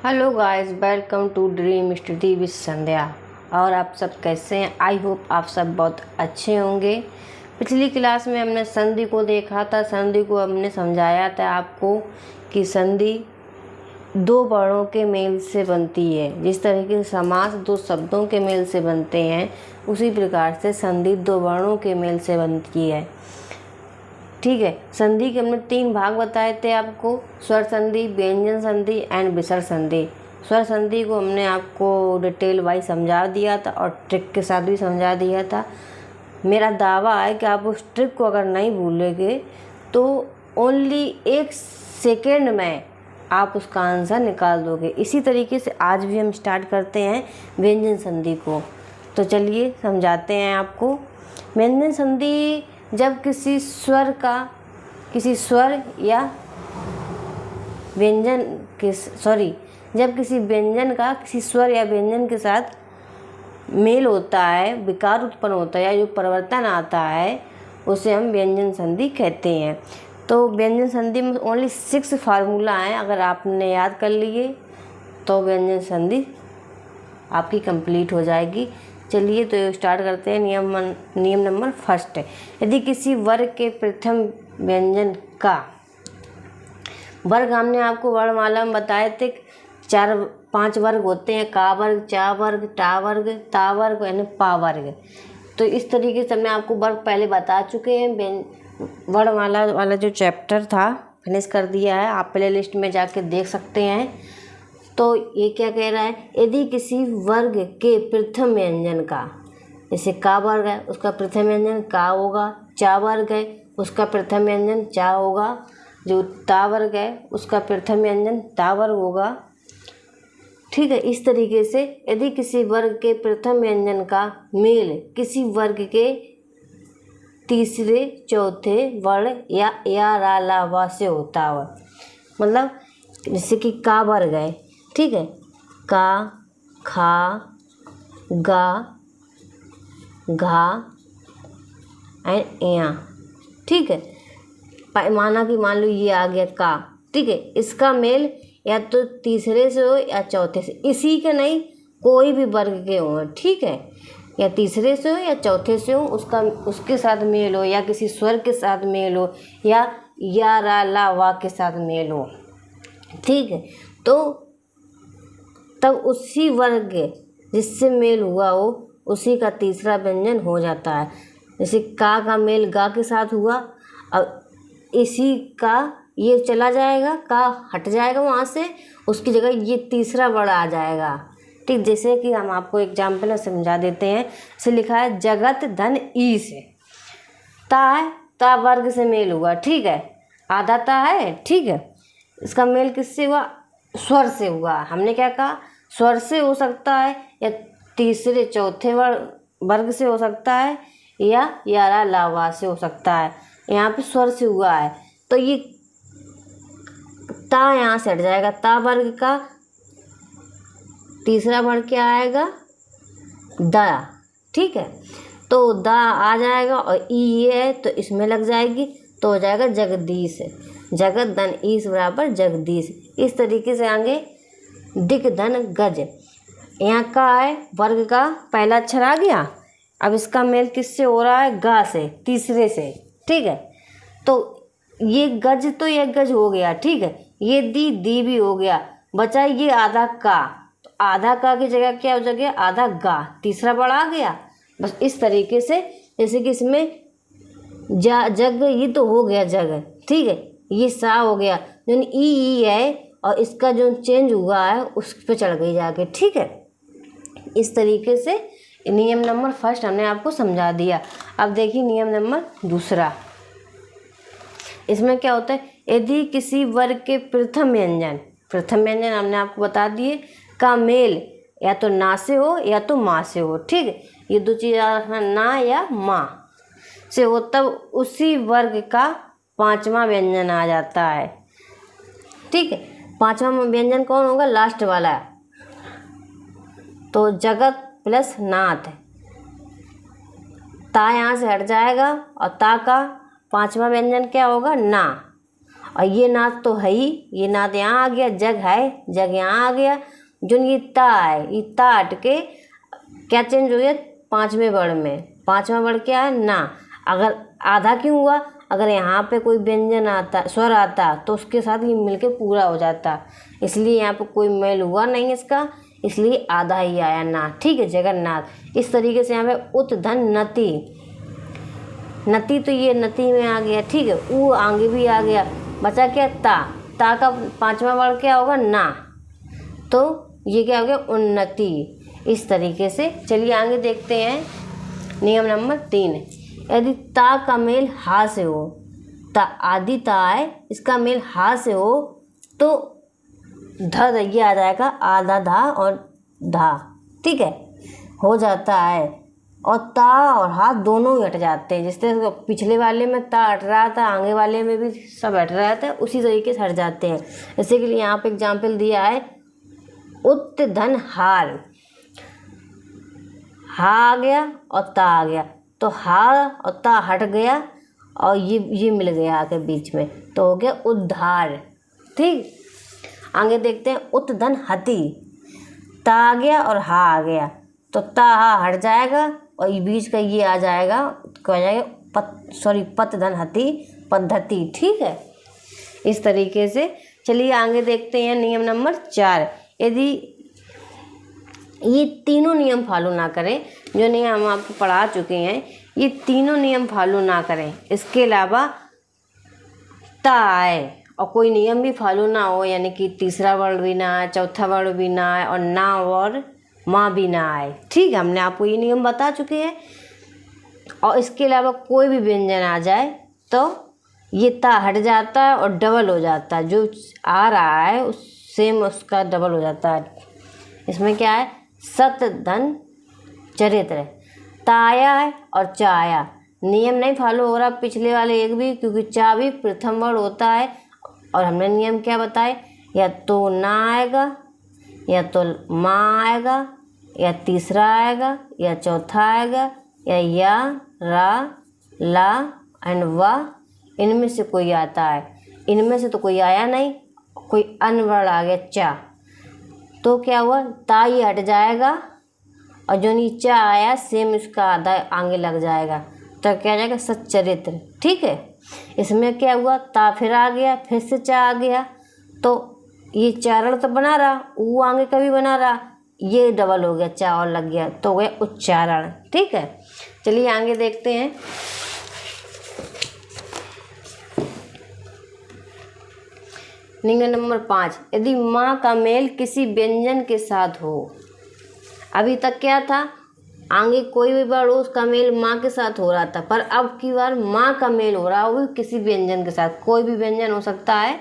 Hello guys, welcome to dream study with Sandhya. और आप सब कैसे हैं? आई होप आप सब बहुत अच्छे होंगे। पिछली क्लास में हमने संधि को देखा था। संधि को हमने समझाया था आपको कि संधि दो वर्णों के मेल से बनती है। जिस तरीके से समास दो शब्दों के मेल से बनते हैं, उसी प्रकार से संधि दो वर्णों के मेल से बनती है। ठीक है। संधि के हमने 3 भाग बताए थे आपको: स्वर संधि, व्यंजन संधि एंड विसर्ग संधि। स्वर संधि को हमने आपको डिटेल वाइज समझा दिया था और ट्रिक के साथ भी समझा दिया था। मेरा दावा है कि आप उस ट्रिक को अगर नहीं भूलेंगे तो ओनली 1 सेकेंड में आप उसका आंसर निकाल दोगे। इसी तरीके से आज भी हम स्टार्ट करते हैं व्यंजन संधि को। तो चलिए समझाते हैं आपको। व्यंजन संधि जब किसी स्वर या व्यंजन के जब किसी व्यंजन का किसी स्वर या व्यंजन के साथ मेल होता है, विकार उत्पन्न होता है या जो परिवर्तन आता है, उसे हम व्यंजन संधि कहते हैं। तो व्यंजन संधि में ओनली 6 फार्मूला हैं। अगर आपने याद कर लिए तो व्यंजन संधि आपकी कंप्लीट हो जाएगी। चलिए तो स्टार्ट करते हैं। नियम नंबर 1 है, यदि किसी वर्ग के प्रथम व्यंजन का वर्ग, हमने आपको वर्णमाला में बताए थे 4-5 वर्ग होते हैं: का वर्ग, चा वर्ग, टा वर्ग, ता वर्ग यानी पा वर्ग। तो इस तरीके से हमने आपको वर्ग पहले बता चुके हैं। वर्णमाला वाला जो चैप्टर था फिनिश कर दिया है, आप प्ले लिस्ट में जाके देख सकते हैं। तो ये क्या कह रहा है, यदि किसी वर्ग के प्रथम व्यंजन का, जैसे का वर्ग है उसका प्रथम व्यंजन का होगा, चा वर्ग है उसका प्रथम व्यंजन चा होगा, जो ता वर्ग है उसका प्रथम व्यंजन ता वर्ग होगा। ठीक है। इस तरीके से यदि किसी वर्ग के प्रथम व्यंजन का मेल किसी वर्ग के तीसरे चौथे वर्ण या रा ला वा से होता हो, मतलब जैसे कि का वर्ग है, ठीक है, का, खा, गा, घा एंड या। ठीक है। मान लो ये आ गया का, ठीक है, इसका मेल या तो तीसरे से हो या चौथे से, इसी के नहीं कोई भी वर्ग के हो, ठीक है, या तीसरे से हो या चौथे से हो, उसके साथ मेल हो, या किसी स्वर के साथ मेल हो, या रा ला वा के साथ मेल हो। ठीक है। तो तब उसी वर्ग जिससे मेल हुआ हो उसी का तीसरा व्यंजन हो जाता है। जैसे का मेल गा के साथ हुआ, अब इसी का ये चला जाएगा, का हट जाएगा वहाँ से, उसकी जगह ये तीसरा वर्ण आ जाएगा। ठीक, जैसे कि हम आपको एग्जाम्पल में समझा देते हैं। इसे लिखा है जगत धन ई से, ता है, ता वर्ग से मेल हुआ, ठीक है, आधा ता है, ठीक है, इसका मेल किससे हुआ? स्वर से हुआ। हमने क्या कहा, स्वर से हो सकता है या तीसरे चौथे वर्ग से हो सकता है या रा ला वा से हो सकता है। यहाँ पे स्वर से हुआ है तो ये ता यहाँ से हट जाएगा, ता वर्ग का तीसरा वर्ण क्या आएगा? दा। ठीक है, तो दा आ जाएगा और ई ये है तो इसमें लग जाएगी, तो हो जाएगा जगदीश। जगत धन ईस बराबर जगदीश। इस तरीके से आगे दिक धन गज। यहाँ का है वर्ग का पहला अक्षर आ गया, अब इसका मेल किससे हो रहा है? गा से, तीसरे से। ठीक है, तो ये गज, तो ये गज हो गया, ठीक है, ये दी भी हो गया, बचा ये आधा का, तो आधा का की जगह क्या हो जाएगा? आधा गा, तीसरा वर्ण आ गया। बस इस तरीके से, जैसे कि इसमें जग, ये तो हो गया जग, ठीक है, ये सा हो गया, जो ई है और इसका जो चेंज हुआ है उस पर चढ़ गई जाके। ठीक है, इस तरीके से नियम नंबर 1 हमने आपको समझा दिया। अब देखिए नियम नंबर 2। इसमें क्या होता है, यदि किसी वर्ग के प्रथम व्यंजन हमने आपको बता दिए का मेल या तो ना से हो या तो माँ से हो। ठीक है, ये 2 चीज़ ना या माँ से हो, तब उसी वर्ग का 5वां व्यंजन आ जाता है। ठीक है, 5वां व्यंजन कौन होगा? लास्ट वाला, तो जगत प्लस नाथ। ता यहाँ से हट जाएगा और ता का 5वां व्यंजन क्या होगा? ना। और ये नाद तो है ही, ये नाद यहाँ आ गया, जग है, जग यहाँ आ गया। जो ये ता है, ये ता हट के क्या चेंज हो गया, पाँचवें वर्ण में। पाँचवा वर्ण क्या है, ना। अगर आधा क्यों हुआ, अगर यहाँ पे कोई व्यंजन आता, स्वर आता, तो उसके साथ ये मिलके पूरा हो जाता, इसलिए यहाँ पे कोई मेल हुआ नहीं इसका, इसलिए आधा ही आया, ना। ठीक है, जगन्नाथ। इस तरीके से यहाँ पे उत धन नति, नति तो ये नति में आ गया। ठीक है, ऊ आगे भी आ गया, बचा क्या, ता। ता का पाँचवा वर्ण क्या होगा, ना। तो ये क्या हो गया, उन्नति। इस तरीके से चलिए आगे देखते हैं नियम नंबर 3। यदि ता का मेल हा से हो, ता आदि ता है, इसका मेल हा से हो तो ध ये आ जाएगा, आधा धा और धा। ठीक है, हो जाता है। और ता और हा दोनों ही हट जाते हैं। जिस तरह पिछले वाले में ता हट रहा था, आगे वाले में भी सब हट रहा था, उसी तरीके से हट जाते हैं। जैसे कि यहाँ पे एग्जाम्पल दिया है, उत धन हार, हा आ गया और ता आ गया, तो हा और ता हट गया और ये मिल गया आके बीच में, तो हो गया उद्धार। ठीक, आगे देखते हैं, उत धन हति, ता आ गया और हा आ गया, तो ता हा हट जाएगा और ये बीच का ये आ जाएगा, क्या हो जाएगा, पत धन हति, पद्धति। ठीक है, इस तरीके से। चलिए आगे देखते हैं नियम नंबर 4। यदि ये तीनों नियम फॉलो ना करें, जो नियम हम आपको पढ़ा चुके हैं, ये तीनों नियम फॉलो ना करें, इसके अलावा ता आए और कोई नियम भी फॉलो ना हो, यानी कि तीसरा वर्ड भी ना आए, चौथा वर्ड भी ना आए और ना और माँ भी ना आए। ठीक है, हमने आपको ये नियम बता चुके हैं। और इसके अलावा कोई भी व्यंजन आ जाए तो ये ता हट जाता है और डबल हो जाता है, जो आ रहा है उस सेम उसका डबल हो जाता है। इसमें क्या है, सत धन चरित्र, ता आया है और चा आया, नियम नहीं फॉलो हो रहा पिछले वाले एक भी, क्योंकि चा भी प्रथम वर्ड होता है। और हमने नियम क्या बताए, या तो ना आएगा, या तो माँ आएगा, या तीसरा आएगा, या चौथा आएगा, या रा, ला एंड वा, इनमें से कोई आता है। इनमें से तो कोई आया नहीं, कोई अन्य वर्ण आ गया, चा, तो क्या हुआ, ता ही हट जाएगा और जो नीचा आया सेम इसका आधा आगे लग जाएगा, तो क्या आ जाएगा, सच्चरित्र। ठीक है, इसमें क्या हुआ, ता फिर आ गया, फिर से चा आ गया, तो ये चारण तो बना रहा, वो आगे कभी बना रहा, ये डबल हो गया, चा और लग गया, तो हो गया उच्चारण। ठीक है, चलिए आगे देखते हैं। नियम नंबर 5। यदि माँ का मेल किसी व्यंजन के साथ हो, अभी तक क्या था, आगे कोई भी वर्ड हो उसका मेल माँ के साथ हो रहा था, पर अब की बार माँ का मेल हो रहा है, वो भी किसी व्यंजन के साथ, कोई भी व्यंजन हो सकता है,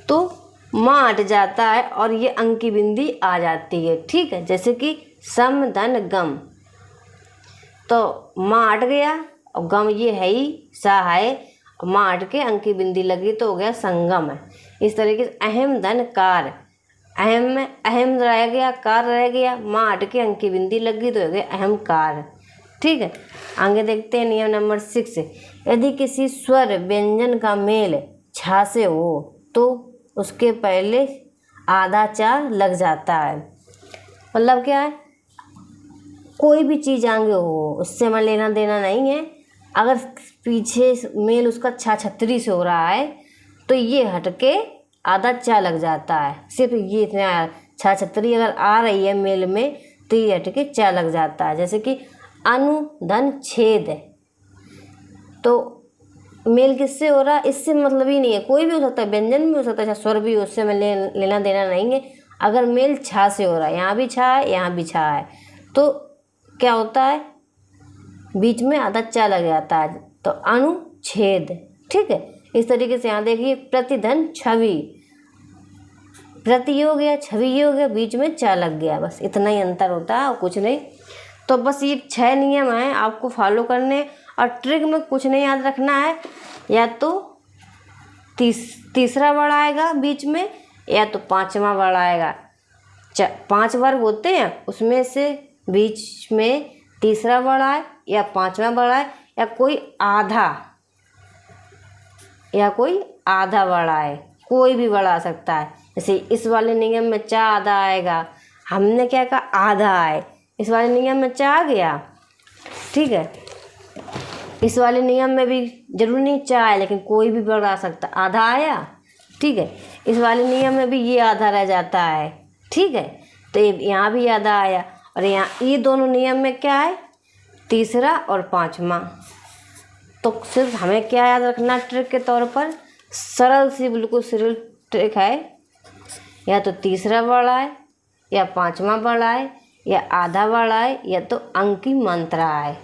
तो माँ हट जाता है और ये अंक की बिंदी आ जाती है। ठीक है, जैसे कि सम धन गम, तो माँ हट गया और गम ये है ही, सा है, माँ हट के अंक की बिंदी लगी तो हो गया संगम है। इस तरीके से अहम धन कार, अहम में अहम रह गया, कार रह गया, माँ हट के अंक की बिंदी लगी तो हो गया अहमकार। ठीक है, आगे देखते हैं नियम नंबर 6। यदि किसी स्वर व्यंजन का मेल छा से हो तो उसके पहले आधा चा लग जाता है। मतलब क्या है, कोई भी चीज़ आगे हो उससे हमें लेना देना नहीं है, अगर पीछे मेल उसका छा छतरी से हो रहा है तो ये हट के आधा चा लग जाता है। सिर्फ ये इतना छा छतरी अगर आ रही है मेल में तो ये हट के चा लग जाता है। जैसे कि अनुधन छेद, तो मेल किससे हो रहा है, इससे मतलब ही नहीं है, कोई भी हो सकता है, व्यंजन भी हो सकता है, स्वर भी, उससे में लेना देना नहीं है। अगर मेल छा से हो रहा है, यहाँ भी छा है, यहाँ भी छा है, तो क्या होता है, बीच में आधा चा लग जाता है, तो अनुच्छेद। ठीक है, इस तरीके से यहाँ देखिए, प्रतिधन छवि, प्रति हो गया, छवि हो गया, बीच में चा लग गया, बस इतना ही अंतर होता है और कुछ नहीं। तो बस ये 6 नियम हैं आपको फॉलो करने, और ट्रिक में कुछ नहीं याद रखना है, या तो तीसरा वर्ड आएगा बीच में, या तो 5वां वर्ड आएगा। 5 वर्ग होते हैं, उसमें से बीच में तीसरा वर्ड आए या 5वां वर्ड आए, या कोई आधा या कोई आधा वर्ड आए, कोई भी वर्ड आ सकता है। जैसे इस वाले नियम में चा आधा आएगा, हमने क्या कहा आधा आए, इस वाले नियम में चा आ गया, ठीक है। इस वाले नियम में भी जरूरी नहीं चा आए, लेकिन कोई भी वर्ड आ सकता, आधा आया, ठीक है। इस वाले नियम में भी ये आधा रह जाता है, ठीक है। तो यहाँ भी आधा आया, और यहाँ ये दोनों नियम में क्या है, तीसरा और पांचवा। तो सिर्फ हमें क्या याद रखना ट्रिक के तौर पर, सरल सी बिल्कुल सरल ट्रिक है, या तो तीसरा वर्ड आए, या पांचवा वर्ड आए, या आधा वर्ड आए, या तो अंक की मात्रा आए।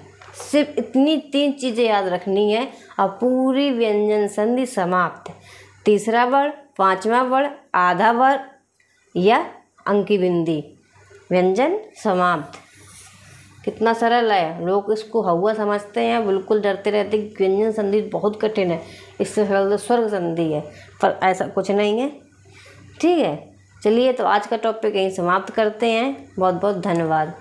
सिर्फ इतनी 3 चीज़ें याद रखनी है और पूरी व्यंजन संधि समाप्त। तीसरा वर्ड, पांचवा वर्ड, आधा वर्ड या अंक की बिंदी, व्यंजन समाप्त। कितना सरल है, लोग इसको हवा समझते हैं, बिल्कुल डरते रहते हैं कि व्यंजन संधि बहुत कठिन है, इससे सरल तो स्वर्ग संधि है, पर ऐसा कुछ नहीं है, ठीक है। चलिए, तो आज का टॉपिक यहीं समाप्त करते हैं। बहुत बहुत धन्यवाद।